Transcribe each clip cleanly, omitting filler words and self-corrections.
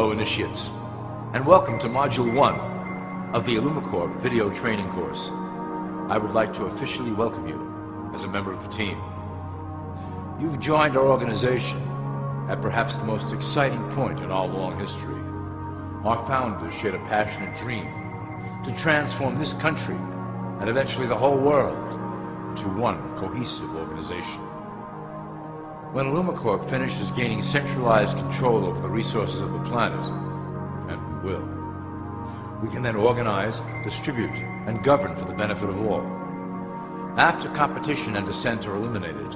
Hello, initiates, and welcome to Module 1 of the IllumiCorp video training course. I would like to officially welcome you as a member of the team. You've joined our organization at perhaps the most exciting point in our long history. Our founders shared a passionate dream to transform this country and eventually the whole world into one cohesive organization. When IllumiCorp finishes gaining centralized control over the resources of the planet, and we will, we can then organize, distribute, and govern for the benefit of all. After competition and dissent are eliminated,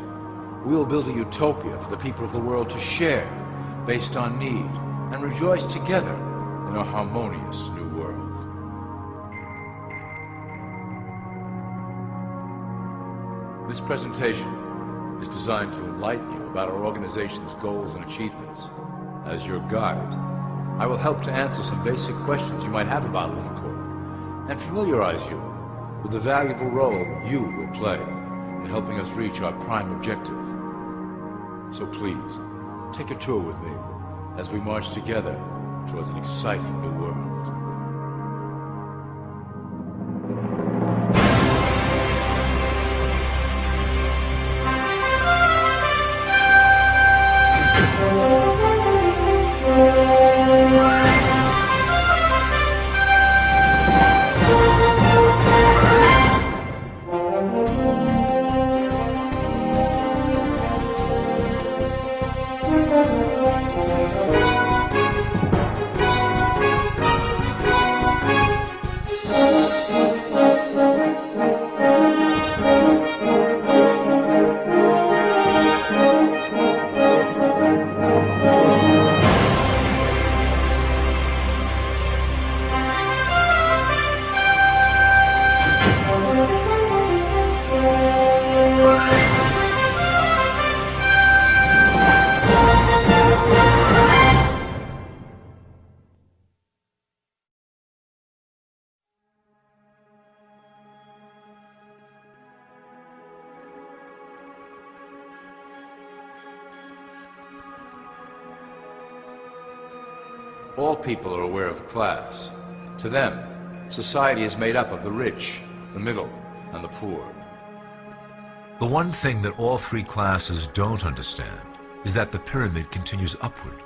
we will build a utopia for the people of the world to share based on need and rejoice together in a harmonious new world. This presentation is designed to enlighten you about our organization's goals and achievements. As your guide, I will help to answer some basic questions you might have about IllumiCorp and familiarize you with the valuable role you will play in helping us reach our prime objective. So please, take a tour with me as we march together towards an exciting new world. All people are aware of class. To them, society is made up of the rich, the middle, and the poor. The one thing that all three classes don't understand is that the pyramid continues upward.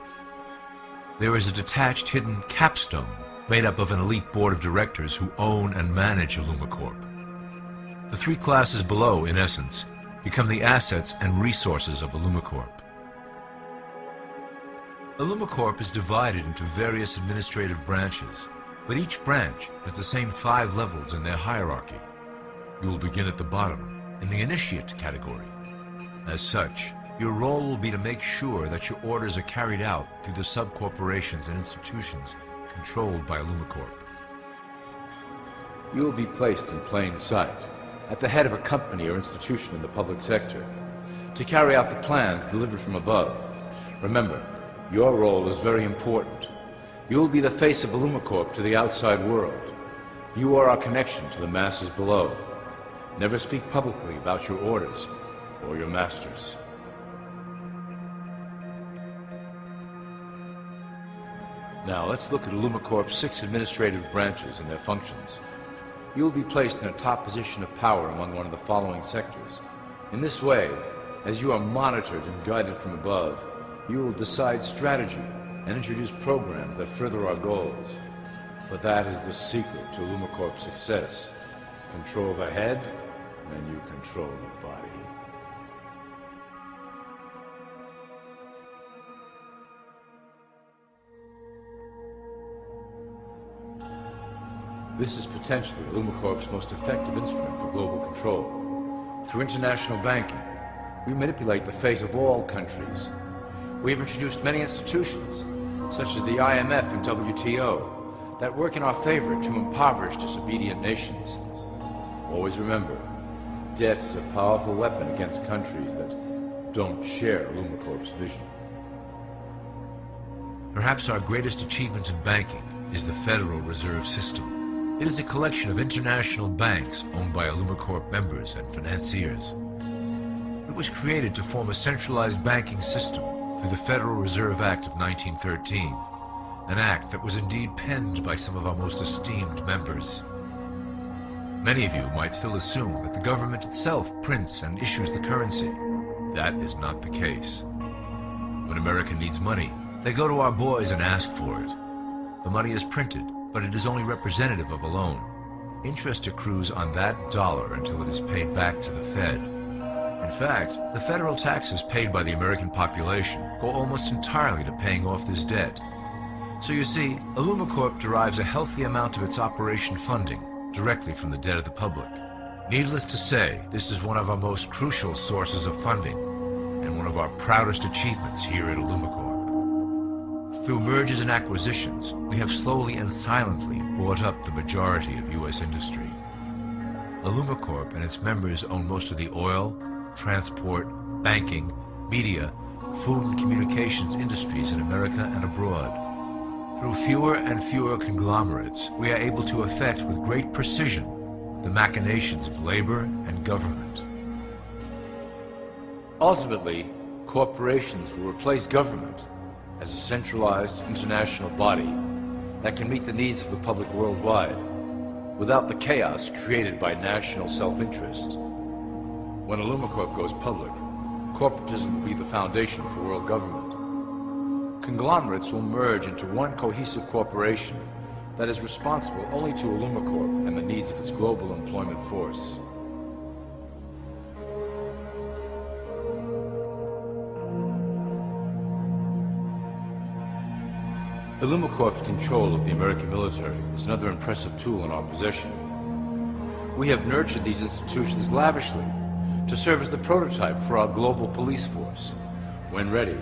There is a detached hidden capstone made up of an elite board of directors who own and manage IllumiCorp. The three classes below, in essence, become the assets and resources of IllumiCorp. IllumiCorp is divided into various administrative branches, but each branch has the same 5 levels in their hierarchy. You will begin at the bottom, in the initiate category. As such, your role will be to make sure that your orders are carried out through the sub-corporations and institutions controlled by IllumiCorp. You will be placed in plain sight, at the head of a company or institution in the public sector, to carry out the plans delivered from above. Remember, your role is very important. You will be the face of IllumiCorp to the outside world. You are our connection to the masses below. Never speak publicly about your orders or your masters. Now let's look at IllumiCorp's 6 administrative branches and their functions. You will be placed in a top position of power among one of the following sectors. In this way, as you are monitored and guided from above, you will decide strategy and introduce programs that further our goals. But that is the secret to IllumiCorp's success. Control the head, and you control the body. This is potentially IllumiCorp's most effective instrument for global control. Through international banking, we manipulate the fate of all countries. We have introduced many institutions, such as the IMF and WTO, that work in our favor to impoverish disobedient nations. Always remember, debt is a powerful weapon against countries that don't share IllumiCorp's vision. Perhaps our greatest achievement in banking is the Federal Reserve System. It is a collection of international banks owned by IllumiCorp members and financiers. It was created to form a centralized banking system through the Federal Reserve Act of 1913 an act that was indeed penned by some of our most esteemed members. Many of you might still assume that the government itself prints and issues the currency. That is not the case. When America needs money, they go to our boys and ask for it. The money is printed, but it is only representative of a loan. Interest accrues on that dollar until it is paid back to the Fed. In fact, the federal taxes paid by the American population go almost entirely to paying off this debt. So you see, IllumiCorp derives a healthy amount of its operation funding directly from the debt of the public. Needless to say, this is one of our most crucial sources of funding and one of our proudest achievements here at IllumiCorp. Through mergers and acquisitions, we have slowly and silently bought up the majority of U.S. industry. IllumiCorp and its members own most of the oil, transport, banking, media, food and communications industries in America and abroad. Through fewer and fewer conglomerates, we are able to effect with great precision the machinations of labor and government. Ultimately, corporations will replace government as a centralized international body that can meet the needs of the public worldwide without the chaos created by national self-interest. When IllumiCorp goes public, corporatism will be the foundation for world government. Conglomerates will merge into one cohesive corporation that is responsible only to IllumiCorp and the needs of its global employment force. IllumiCorp's control of the American military is another impressive tool in our possession. We have nurtured these institutions lavishly to serve as the prototype for our global police force. When ready,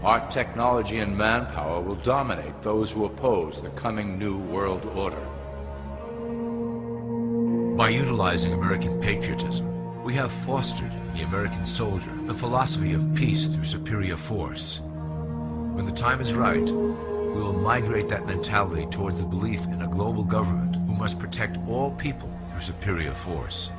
our technology and manpower will dominate those who oppose the coming new world order. By utilizing American patriotism, we have fostered in the American soldier the philosophy of peace through superior force. When the time is right, we will migrate that mentality towards the belief in a global government who must protect all people through superior force.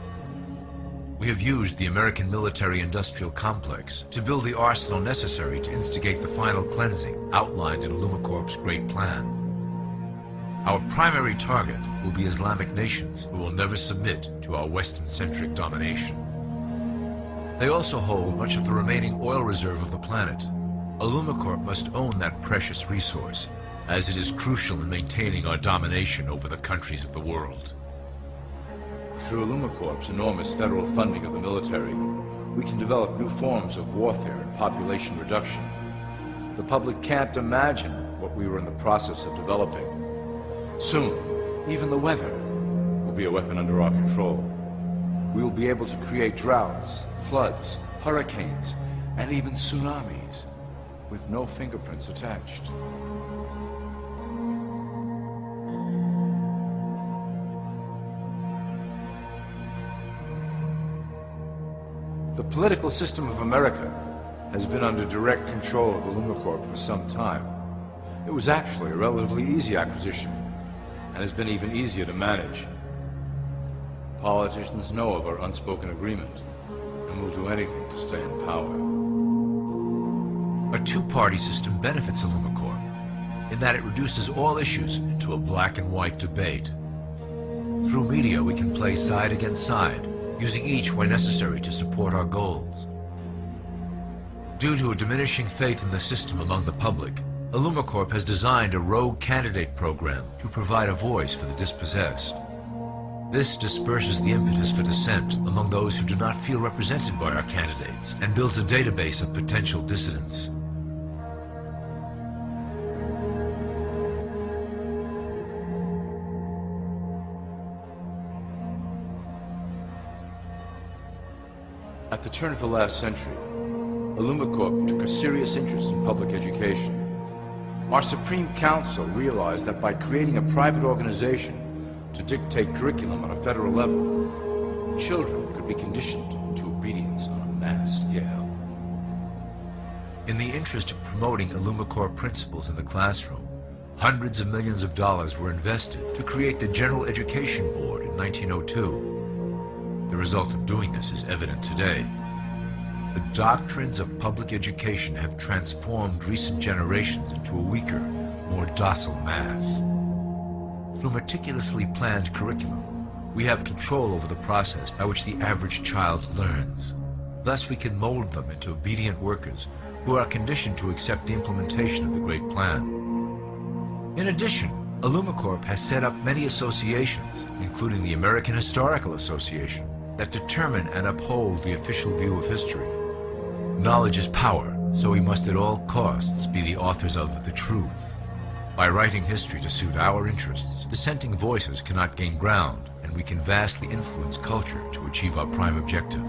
We have used the American military-industrial complex to build the arsenal necessary to instigate the final cleansing outlined in IllumiCorp's great plan. Our primary target will be Islamic nations who will never submit to our Western-centric domination. They also hold much of the remaining oil reserve of the planet. IllumiCorp must own that precious resource, as it is crucial in maintaining our domination over the countries of the world. Through IllumiCorp's enormous federal funding of the military, we can develop new forms of warfare and population reduction. The public can't imagine what we were in the process of developing. Soon, even the weather will be a weapon under our control. We will be able to create droughts, floods, hurricanes, and even tsunamis with no fingerprints attached. The political system of America has been under direct control of IllumiCorp for some time. It was actually a relatively easy acquisition, and has been even easier to manage. Politicians know of our unspoken agreement, and will do anything to stay in power. A two-party system benefits IllumiCorp in that it reduces all issues into a black and white debate. Through media, we can play side against side, using each where necessary to support our goals. Due to a diminishing faith in the system among the public, IllumiCorp has designed a rogue candidate program to provide a voice for the dispossessed. This disperses the impetus for dissent among those who do not feel represented by our candidates and builds a database of potential dissidents. At the turn of the last century, IllumiCorp took a serious interest in public education. Our Supreme Council realized that by creating a private organization to dictate curriculum on a federal level, children could be conditioned into obedience on a mass scale. In the interest of promoting IllumiCorp principles in the classroom, hundreds of millions of dollars were invested to create the General Education Board in 1902. The result of doing this is evident today. The doctrines of public education have transformed recent generations into a weaker, more docile mass. Through meticulously planned curriculum, we have control over the process by which the average child learns. Thus we can mold them into obedient workers who are conditioned to accept the implementation of the Great Plan. In addition, IllumiCorp has set up many associations, including the American Historical Association, that determine and uphold the official view of history. Knowledge is power, so we must at all costs be the authors of the truth. By writing history to suit our interests, dissenting voices cannot gain ground, and we can vastly influence culture to achieve our prime objective.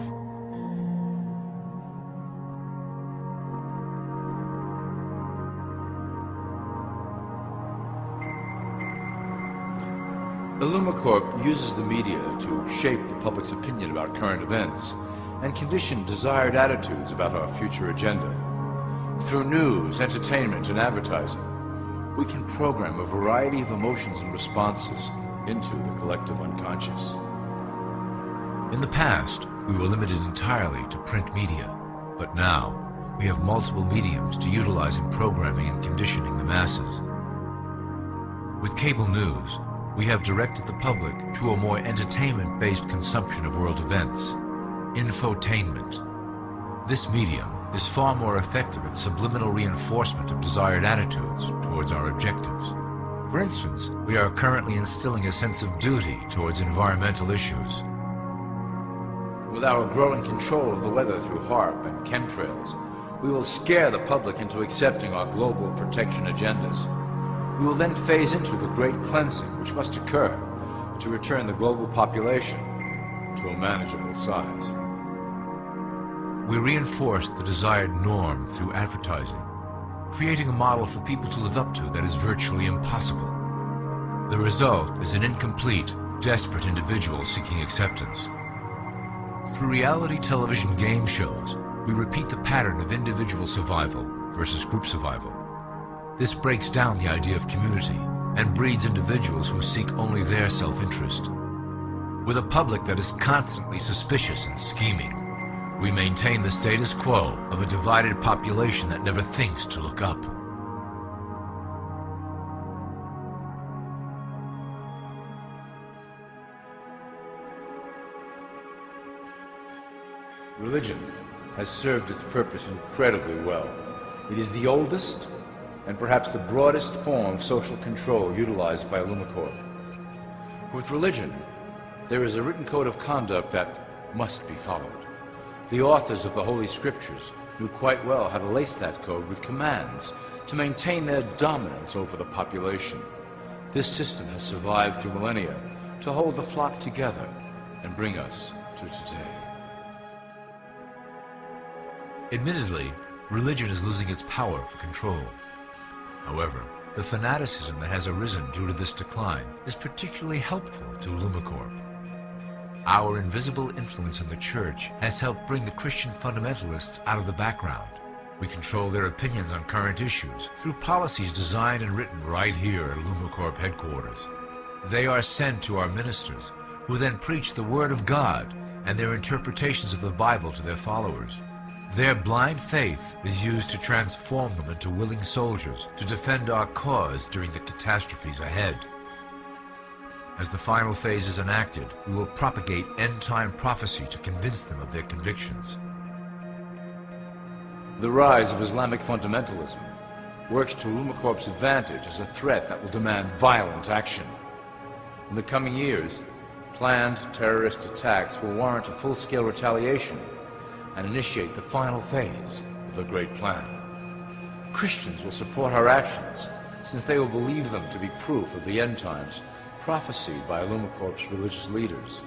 IllumiCorp uses the media to shape the public's opinion about current events and condition desired attitudes about our future agenda. Through news, entertainment, and advertising, we can program a variety of emotions and responses into the collective unconscious. In the past, we were limited entirely to print media, but now we have multiple mediums to utilize in programming and conditioning the masses. With cable news, we have directed the public to a more entertainment-based consumption of world events, infotainment. This medium is far more effective at subliminal reinforcement of desired attitudes towards our objectives. For instance, we are currently instilling a sense of duty towards environmental issues. With our growing control of the weather through HARP and chemtrails, we will scare the public into accepting our global protection agendas. We will then phase into the great cleansing which must occur to return the global population to a manageable size. We reinforce the desired norm through advertising, creating a model for people to live up to that is virtually impossible. The result is an incomplete, desperate individual seeking acceptance. Through reality television game shows, we repeat the pattern of individual survival versus group survival. This breaks down the idea of community and breeds individuals who seek only their self-interest. With a public that is constantly suspicious and scheming, we maintain the status quo of a divided population that never thinks to look up. Religion has served its purpose incredibly well. It is the oldest and perhaps the broadest form of social control utilized by IllumiCorp. With religion, there is a written code of conduct that must be followed. The authors of the Holy Scriptures knew quite well how to lace that code with commands to maintain their dominance over the population. This system has survived through millennia to hold the flock together and bring us to today. Admittedly, religion is losing its power for control. However, the fanaticism that has arisen due to this decline is particularly helpful to IllumiCorp. Our invisible influence in the Church has helped bring the Christian fundamentalists out of the background. We control their opinions on current issues through policies designed and written right here at IllumiCorp headquarters. They are sent to our ministers, who then preach the Word of God and their interpretations of the Bible to their followers. Their blind faith is used to transform them into willing soldiers to defend our cause during the catastrophes ahead. As the final phase is enacted, we will propagate end-time prophecy to convince them of their convictions. The rise of Islamic fundamentalism works to IllumiCorp's advantage as a threat that will demand violent action. In the coming years, planned terrorist attacks will warrant a full-scale retaliation and initiate the final phase of the Great Plan. Christians will support our actions, since they will believe them to be proof of the end times prophesied by IllumiCorp's religious leaders.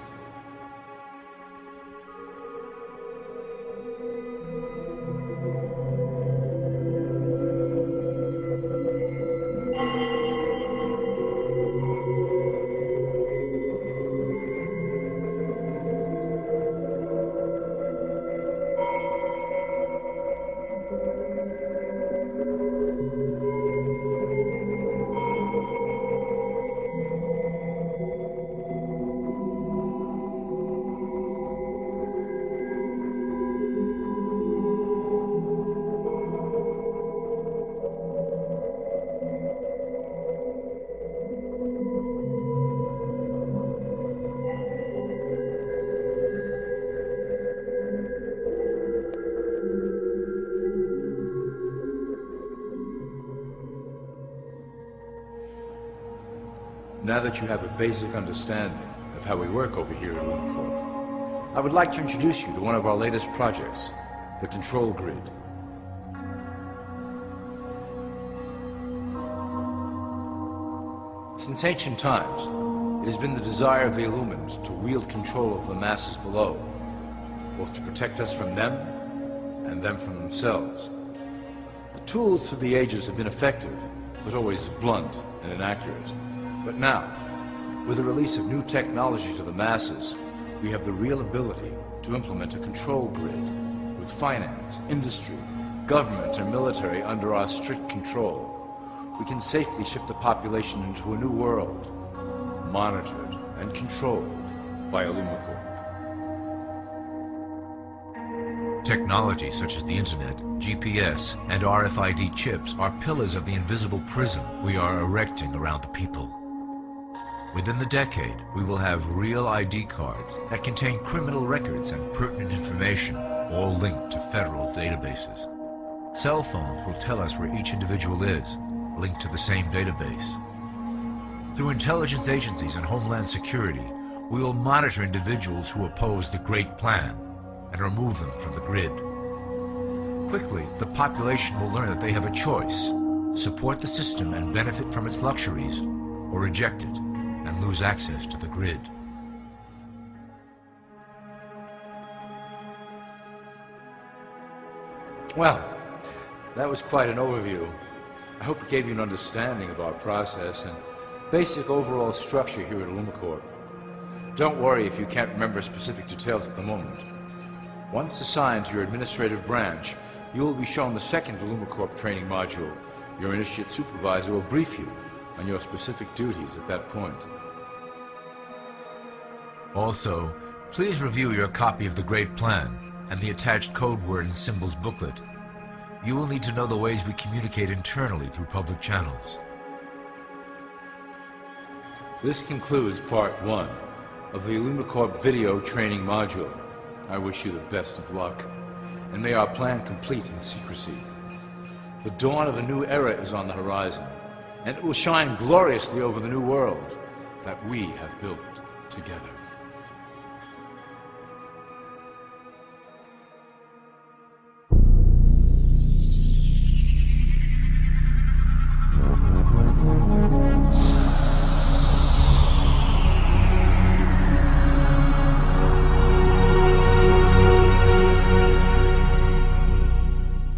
Now that you have a basic understanding of how we work over here at IllumiCorp, I would like to introduce you to one of our latest projects, the Control Grid. Since ancient times, it has been the desire of the Illumins to wield control of the masses below, both to protect us from them and them from themselves. The tools through the ages have been effective, but always blunt and inaccurate. But now, with the release of new technology to the masses, we have the real ability to implement a control grid with finance, industry, government, and military under our strict control. We can safely shift the population into a new world, monitored and controlled by IllumiCorp. Technology such as the internet, GPS, and RFID chips are pillars of the invisible prison we are erecting around the people. Within the decade, we will have real ID cards that contain criminal records and pertinent information, all linked to federal databases. Cell phones will tell us where each individual is, linked to the same database. Through intelligence agencies and Homeland Security, we will monitor individuals who oppose the Great Plan and remove them from the grid. Quickly, the population will learn that they have a choice: support the system and benefit from its luxuries, or reject it and lose access to the grid. Well, that was quite an overview. I hope it gave you an understanding of our process and basic overall structure here at IllumiCorp. Don't worry if you can't remember specific details at the moment. Once assigned to your administrative branch, you will be shown the second IllumiCorp training module. Your initiate supervisor will brief you on your specific duties at that point. Also, please review your copy of the Great Plan and the attached code word and symbols booklet. You will need to know the ways we communicate internally through public channels. This concludes Part 1 of the IllumiCorp video training module. I wish you the best of luck, and may our plan complete in secrecy. The dawn of a new era is on the horizon, and it will shine gloriously over the new world that we have built together.